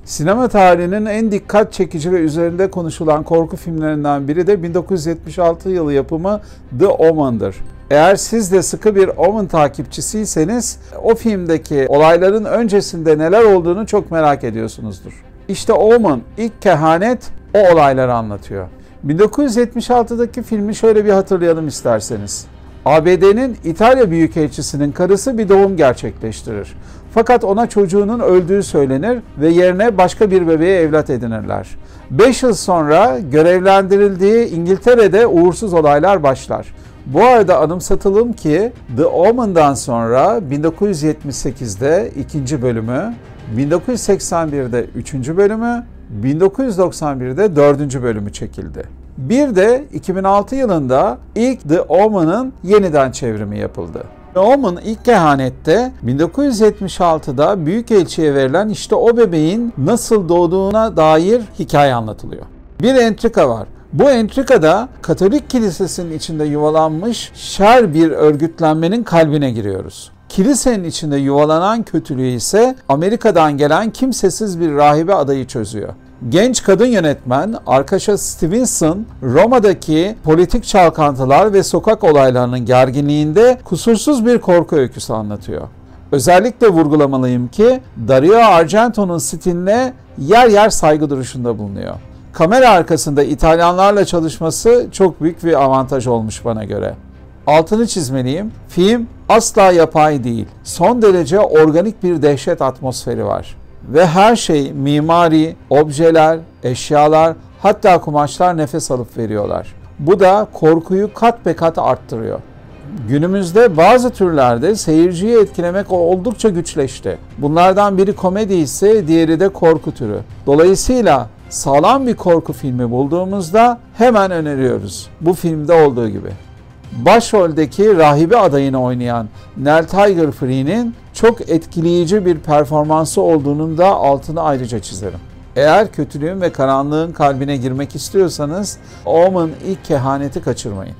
Sinema tarihinin en dikkat çekici ve üzerinde konuşulan korku filmlerinden biri de 1976 yılı yapımı The Omen'dır. Eğer siz de sıkı bir Omen takipçisiyseniz o filmdeki olayların öncesinde neler olduğunu çok merak ediyorsunuzdur. İşte Omen, ilk kehanet o olayları anlatıyor. 1976'daki filmi şöyle bir hatırlayalım isterseniz. ABD'nin İtalya Büyükelçisi'nin karısı bir doğum gerçekleştirir. Fakat ona çocuğunun öldüğü söylenir ve yerine başka bir bebeği evlat edinirler. 5 yıl sonra görevlendirildiği İngiltere'de uğursuz olaylar başlar. Bu arada anımsatalım ki The Omen'dan sonra 1978'de 2. bölümü, 1981'de 3. bölümü, 1991'de 4. bölümü çekildi. Bir de 2006 yılında ilk The Omen'ın yeniden çevrimi yapıldı. The Omen ilk kehanette 1976'da Büyükelçi'ye verilen işte o bebeğin nasıl doğduğuna dair hikaye anlatılıyor. Bir entrika var. Bu entrikada Katolik Kilisesi'nin içinde yuvalanmış şer bir örgütlenmenin kalbine giriyoruz. Kilisenin içinde yuvalanan kötülüğü ise Amerika'dan gelen kimsesiz bir rahibe adayı çözüyor. Genç kadın yönetmen Arkasha Stevenson, Roma'daki politik çalkantılar ve sokak olaylarının gerginliğinde kusursuz bir korku öyküsü anlatıyor. Özellikle vurgulamalıyım ki Dario Argento'nun stiline yer yer saygı duruşunda bulunuyor. Kamera arkasında İtalyanlarla çalışması çok büyük bir avantaj olmuş bana göre. Altını çizmeliyim, film asla yapay değil. Son derece organik bir dehşet atmosferi var. Ve her şey, mimari, objeler, eşyalar, hatta kumaşlar nefes alıp veriyorlar. Bu da korkuyu kat be kat arttırıyor. Günümüzde bazı türlerde seyirciyi etkilemek oldukça güçleşti. Bunlardan biri komedi ise diğeri de korku türü. Dolayısıyla sağlam bir korku filmi bulduğumuzda hemen öneriyoruz. Bu filmde olduğu gibi. Başroldeki rahibe adayını oynayan Nell Tiger Free'nin çok etkileyici bir performansı olduğunun da altını ayrıca çizerim. Eğer kötülüğün ve karanlığın kalbine girmek istiyorsanız Omen ilk kehaneti kaçırmayın.